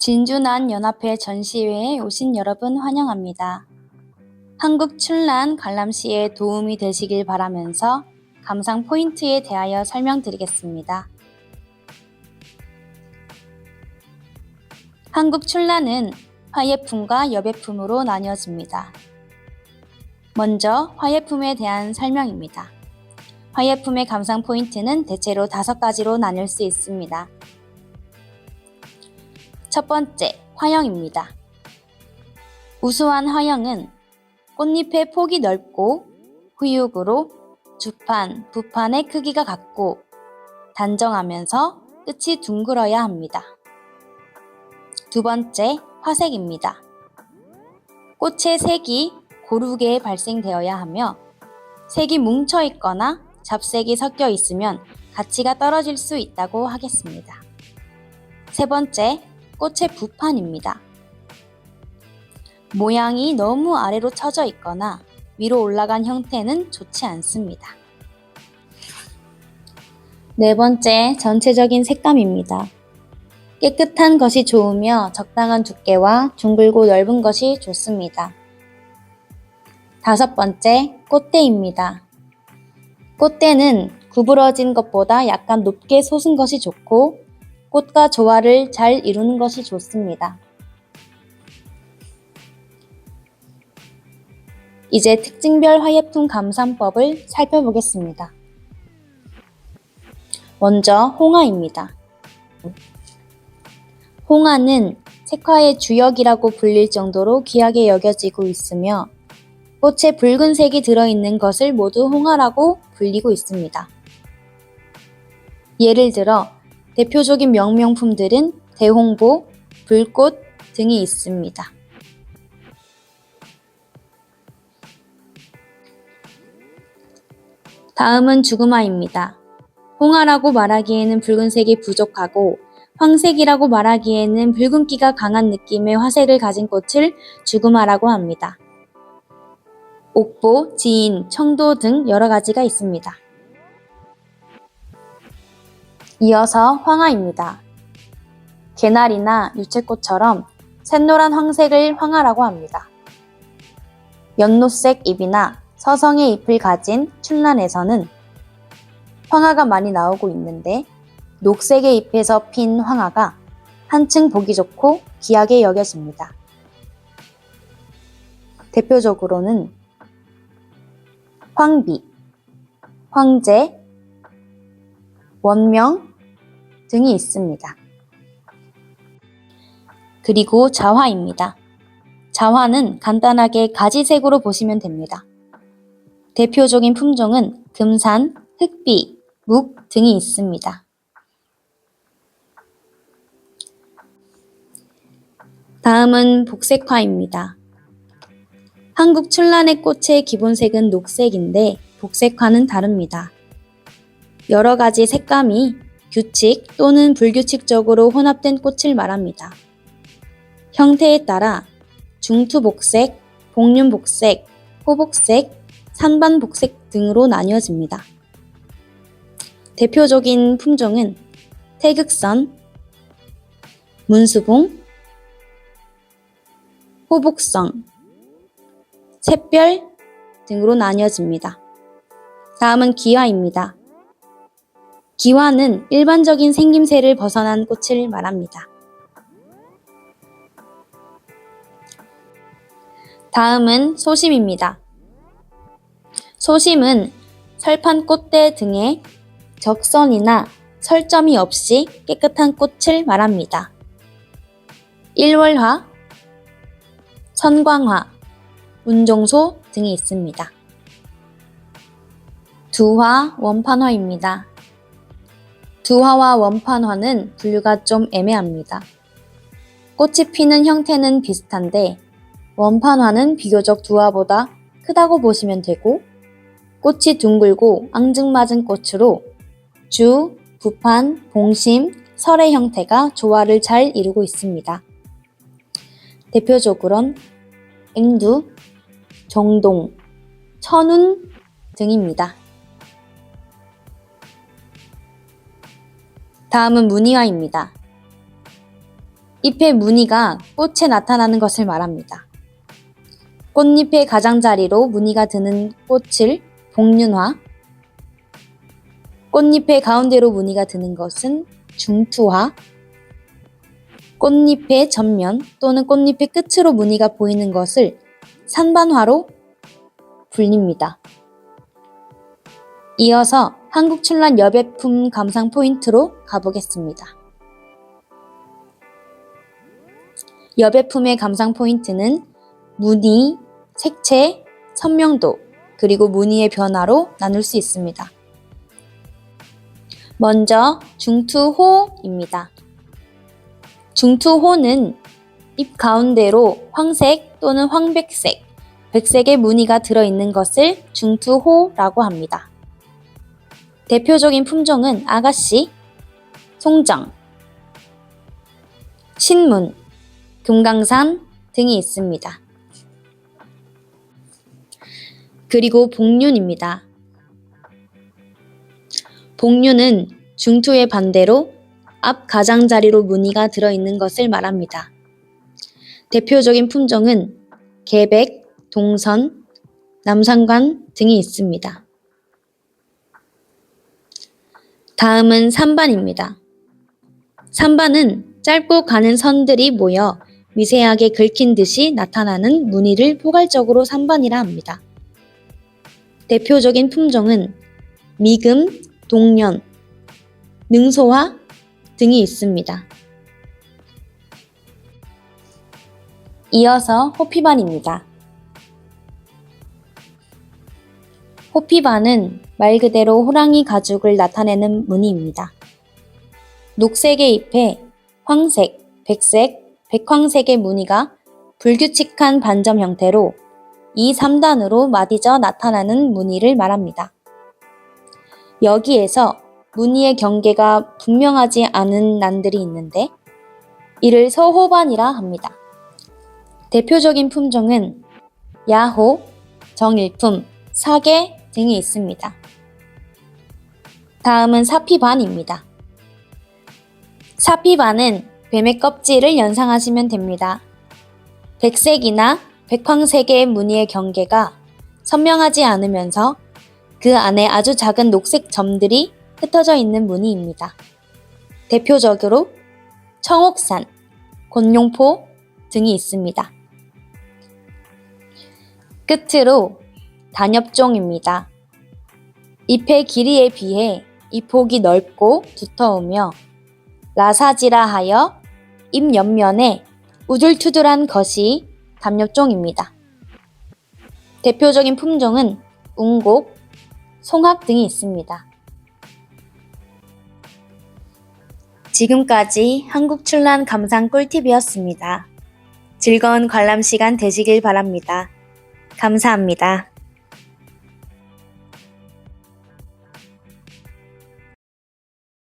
진주난연합회 전시회에 오신 여러분 환영합니다. 한국 출란 관람시에 도움이 되시길 바라면서 감상 포인트에 대하여 설명드리겠습니다. 한국 출란은 화예품과 여배품으로 나뉘어집니다. 먼저 화예품에 대한 설명입니다. 화예품의 감상 포인트는 대체로 5가지로 나눌 수 있습니다. 첫 번째, 화형입니다. 우수한 화형은 꽃잎의 폭이 넓고 후육으로 주판, 부판의 크기가 같고 단정하면서 끝이 둥글어야 합니다. 두 번째, 화색입니다. 꽃의 색이 고르게 발생되어야 하며 색이 뭉쳐 있거나 잡색이 섞여 있으면 가치가 떨어질 수 있다고 하겠습니다. 세 번째, 꽃의 부판입니다. 모양이 너무 아래로 처져 있거나 위로 올라간 형태는 좋지 않습니다. 네 번째, 전체적인 색감입니다. 깨끗한 것이 좋으며 적당한 두께와 둥글고 넓은 것이 좋습니다. 다섯 번째, 꽃대입니다. 꽃대는 구부러진 것보다 약간 높게 솟은 것이 좋고 꽃과 조화를 잘 이루는 것이 좋습니다. 이제 특징별 화예품 감상법을 살펴보겠습니다. 먼저 홍화입니다. 홍화는 색화의 주역이라고 불릴 정도로 귀하게 여겨지고 있으며 꽃에 붉은색이 들어있는 것을 모두 홍화라고 불리고 있습니다. 예를 들어 대표적인 명명품들은 대홍보, 불꽃 등이 있습니다. 다음은 주구마입니다. 홍화라고 말하기에는 붉은색이 부족하고 황색이라고 말하기에는 붉은기가 강한 느낌의 화색을 가진 꽃을 주구마라고 합니다. 옥보, 지인, 청도 등 여러 가지가 있습니다. 이어서 황화입니다. 개나리나 유채꽃처럼 샛노란 황색을 황화라고 합니다. 연노색 잎이나 서성의 잎을 가진 출란에서는 황화가 많이 나오고 있는데 녹색의 잎에서 핀 황화가 한층 보기 좋고 귀하게 여겨집니다. 대표적으로는 황비, 황제, 원명 등이 있습니다. 그리고 자화입니다. 자화는 간단하게 가지색으로 보시면 됩니다. 대표적인 품종은 금산, 흑비, 묵 등이 있습니다. 다음은 복색화입니다. 한국 출란의 꽃의 기본색은 녹색인데 복색화는 다릅니다. 여러 가지 색감이 규칙 또는 불규칙적으로 혼합된 꽃을 말합니다. 형태에 따라 중투복색, 복륜복색, 호복색, 산반복색 등으로 나뉘어집니다. 대표적인 품종은 태극선, 문수봉, 호복성, 샛별 등으로 나뉘어집니다. 다음은 기화입니다. 기화는 일반적인 생김새를 벗어난 꽃을 말합니다. 다음은 소심입니다. 소심은 설판 꽃대 등에 적선이나 설점이 없이 깨끗한 꽃을 말합니다. 일월화, 선광화, 운종소 등이 있습니다. 두화, 원판화입니다. 두화와 원판화는 분류가 좀 애매합니다. 꽃이 피는 형태는 비슷한데 원판화는 비교적 두화보다 크다고 보시면 되고 꽃이 둥글고 앙증맞은 꽃으로 주, 부판, 봉심, 설의 형태가 조화를 잘 이루고 있습니다. 대표적으론 앵두, 정동, 천운 등입니다. 다음은 무늬화입니다. 잎의 무늬가 꽃에 나타나는 것을 말합니다. 꽃잎의 가장자리로 무늬가 드는 꽃을 복륜화, 꽃잎의 가운데로 무늬가 드는 것은 중투화, 꽃잎의 전면 또는 꽃잎의 끝으로 무늬가 보이는 것을 산반화로 불립니다. 이어서 한국출란 여배품 감상 포인트로 가보겠습니다. 여배품의 감상 포인트는 무늬, 색채, 선명도, 그리고 무늬의 변화로 나눌 수 있습니다. 먼저 중투호입니다. 중투호는 잎 가운데로 황색 또는 황백색, 백색의 무늬가 들어있는 것을 중투호라고 합니다. 대표적인 품종은 아가씨, 송정, 신문, 금강산 등이 있습니다. 그리고 복륜입니다. 복륜은 중투의 반대로 앞 가장자리로 무늬가 들어있는 것을 말합니다. 대표적인 품종은 계백, 동선, 남산관 등이 있습니다. 다음은 산반입니다. 산반은 짧고 가는 선들이 모여 미세하게 긁힌 듯이 나타나는 무늬를 포괄적으로 산반이라 합니다. 대표적인 품종은 미금, 동년, 능소화 등이 있습니다. 이어서 호피반입니다. 호피반은 말 그대로 호랑이 가죽을 나타내는 무늬입니다. 녹색의 잎에 황색, 백색, 백황색의 무늬가 불규칙한 반점 형태로 2, 3단으로 마디져 나타나는 무늬를 말합니다. 여기에서 무늬의 경계가 분명하지 않은 난들이 있는데 이를 서호반이라 합니다. 대표적인 품종은 야호, 정일품, 사계 등이 있습니다. 다음은 사피반입니다. 사피반은 뱀의 껍질을 연상하시면 됩니다. 백색이나 백황색의 무늬의 경계가 선명하지 않으면서 그 안에 아주 작은 녹색 점들이 흩어져 있는 무늬입니다. 대표적으로 청옥산, 곤룡포 등이 있습니다. 끝으로 단엽종입니다. 잎의 길이에 비해 잎폭이 넓고 두터우며 라사지라 하여 잎 옆면에 우둘투둘한 것이 단엽종입니다. 대표적인 품종은 웅곡, 송학 등이 있습니다. 지금까지 한국출란 감상 꿀팁이었습니다. 즐거운 관람 시간 되시길 바랍니다. 감사합니다.